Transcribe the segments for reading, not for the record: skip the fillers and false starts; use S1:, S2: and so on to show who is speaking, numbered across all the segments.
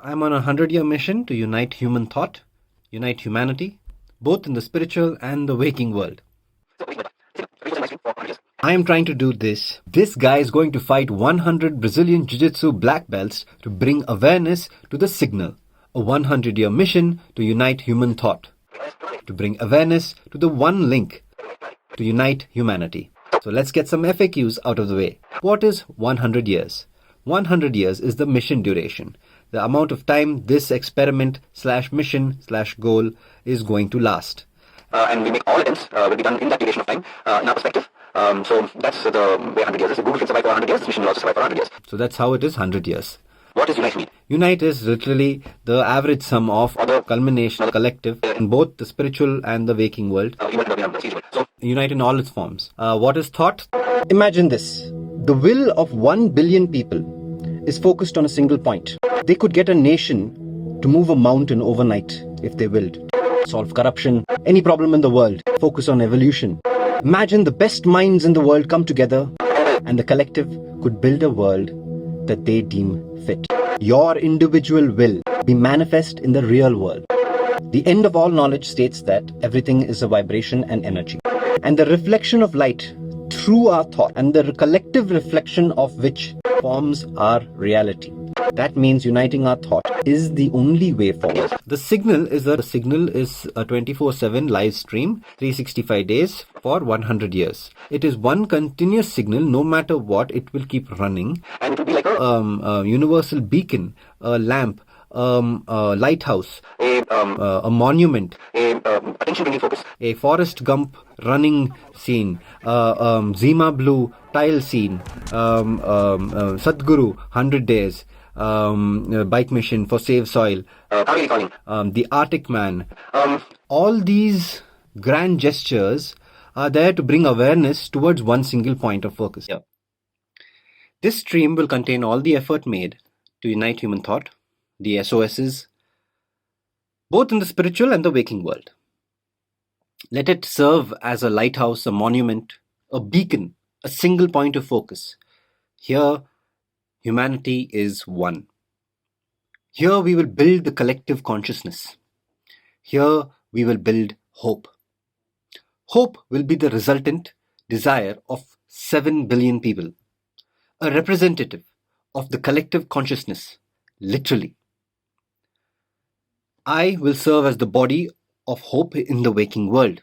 S1: I'm on a 100-year mission to unite human thought, unite humanity, both in the spiritual and the waking world. I am trying to do this. This guy is going to fight 100 Brazilian Jiu-Jitsu black belts to bring awareness to the signal. A 100-year mission to unite human thought, to bring awareness to the one link, to unite humanity. So let's get some FAQs out of the way. What is 100 years? 100 years is the mission duration, the amount of time this experiment / mission / goal is going to last.
S2: And we make all attempts will be done in that duration of time in our perspective. So that's the way 100 years is. If Google can survive for 100 years, this mission will also survive for 100 years.
S1: So that's how it is 100 years.
S2: What does unite mean?
S1: Unite is literally the average sum of the culmination of the collective in both the spiritual and the waking world.
S2: So,
S1: unite in all its forms. What is thought? Imagine this. The will of 1 billion people is focused on a single point. They could get a nation to move a mountain overnight if they willed. Solve corruption, any problem in the world, focus on evolution. Imagine the best minds in the world come together and the collective could build a world that they deem fit. Your individual will be manifest in the real world. The end of all knowledge states that everything is a vibration and energy. And the reflection of light through our thought and the collective reflection of which forms our reality. That means uniting our thought is the only way forward. The signal is a 24/7 live stream, 365 days for 100 years. It is one continuous signal, no matter what, it will keep running.
S2: and it would be like a
S1: Universal beacon, a lamp, a lighthouse, a monument,
S2: attention-bringing focus.
S1: a Forrest Gump running scene, Zima Blue tile scene, Sadhguru 100 days, bike mission for Save Soil,
S2: Kaveri calling.
S1: the Arctic Man. All these grand gestures are there to bring awareness towards one single point of focus.
S2: Yeah.
S1: This stream will contain all the effort made to unite human thought, the SOSs, both in the spiritual and the waking world. Let it serve as a lighthouse, a monument, a beacon, a single point of focus. Here, humanity is one. Here we will build the collective consciousness. Here we will build hope. Hope will be the resultant desire of 7 billion people, a representative of the collective consciousness, literally. I will serve as the body of hope in the waking world.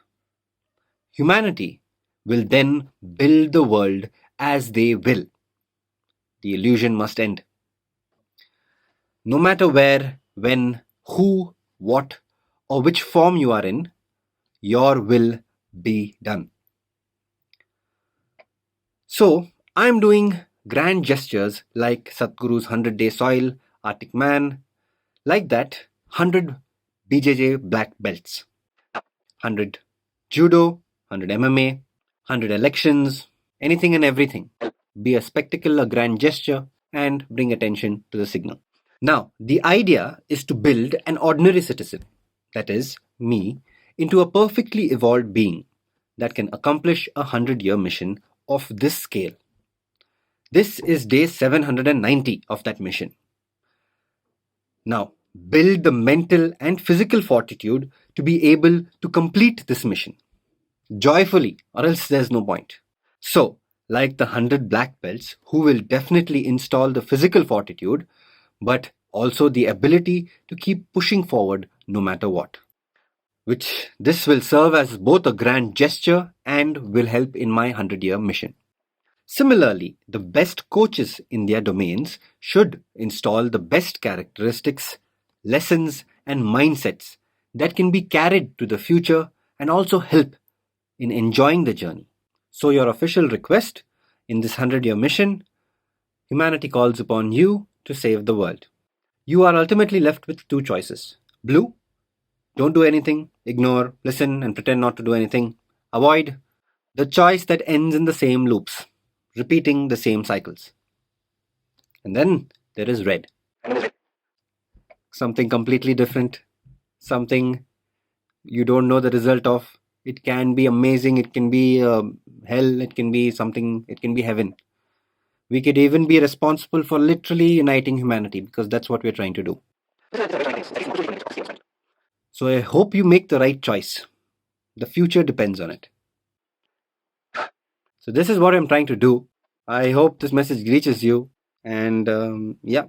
S1: Humanity will then build the world as they will. The illusion must end. No matter where, when, who, what, or which form you are in, your will be done. So, I am doing grand gestures like Sadhguru's 100-day soil, Arctic Man, like that, 100 BJJ black belts, 100 judo, 100 MMA, 100 elections, anything and everything. Be a spectacle, a grand gesture, and bring attention to the signal. Now, the idea is to build an ordinary citizen, that is, me, into a perfectly evolved being that can accomplish a 100-year mission of this scale. This is day 790 of that mission. Now, build the mental and physical fortitude to be able to complete this mission joyfully, or else there's no point. So, like the 100 black belts, who will definitely install the physical fortitude, but also the ability to keep pushing forward no matter what. Which this will serve as both a grand gesture and will help in my 100-year mission. Similarly, the best coaches in their domains should install the best characteristics, lessons, and mindsets that can be carried to the future and also help in enjoying the journey. So your official request in this 100-year mission, humanity calls upon you to save the world. You are ultimately left with two choices. Blue, don't do anything, ignore, listen, and pretend not to do anything. Avoid, the choice that ends in the same loops, repeating the same cycles. And then there is red. Something completely different, something you don't know the result of. It can be amazing, it can be hell, it can be something, it can be heaven. We could even be responsible for literally uniting humanity, because that's what we're trying to do. So I hope you make the right choice. The future depends on it. So this is what I'm trying to do. I hope this message reaches you. And yeah,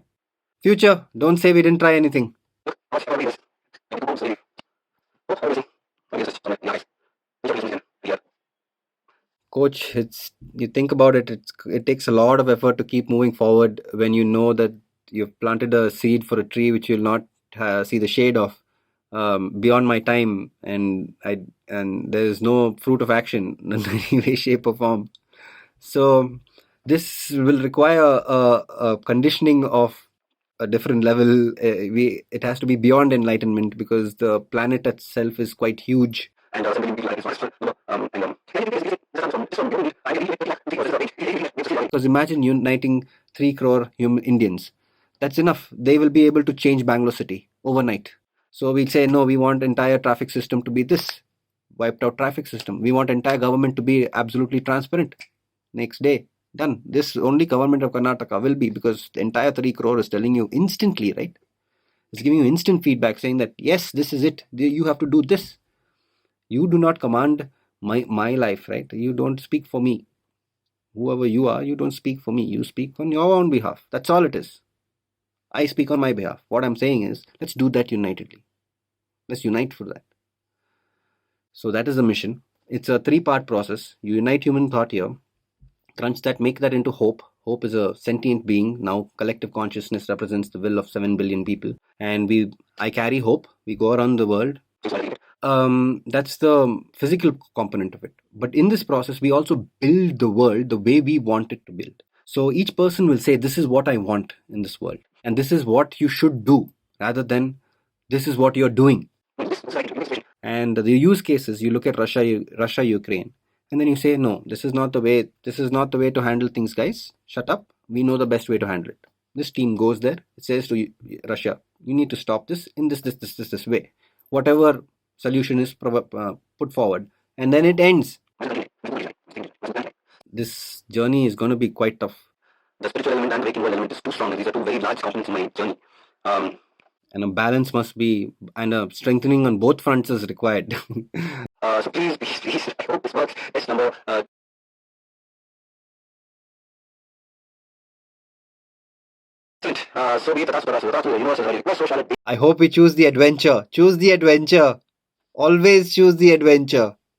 S1: future, don't say we didn't try anything. Coach, it's you think about it, it takes a lot of effort to keep moving forward when you know that you've planted a seed for a tree which you'll not see the shade of beyond my time, and there is no fruit of action in any way, shape, or form. So this will require a conditioning of a different level. It has to be beyond enlightenment because the planet itself is quite huge. Because imagine uniting 3 crore human Indians. That's enough. They will be able to change Bangalore city overnight. So we say, no, we want entire traffic system to be this wiped out traffic system. We want entire government to be absolutely transparent. Next day, done. This only government of Karnataka will be, because the entire 3 crore is telling you instantly, right? It's giving you instant feedback saying that, yes, this is it. You have to do this. You do not command my life, right? You don't speak for me. Whoever you are, you don't speak for me. You speak on your own behalf. That's all it is. I speak on my behalf. What I'm saying is, let's do that unitedly. Let's unite for that. So that is the mission. It's a 3-part process. You unite human thought here, crunch that, make that into hope. Hope is a sentient being. Now collective consciousness represents the will of 7 billion people. And I carry hope. We go around the world. That's the physical component of it. But in this process, we also build the world the way we want it to build. So each person will say, this is what I want in this world. And this is what you should do, rather than this is what you're doing. And the use cases, you look at Russia, Ukraine, and then you say, no, this is not the way to handle things, guys. Shut up. We know the best way to handle it. This team goes there. It says to Russia, you need to stop this in this way. Whatever solution is put forward, and then it ends. This journey is going to be quite tough. The spiritual element and the waking world element is too strong. These are two very large components in my journey. And a balance must be, and a strengthening on both fronts is required. So please, I hope this works. Test number. I hope we choose the adventure. Choose the adventure. Always choose the adventure.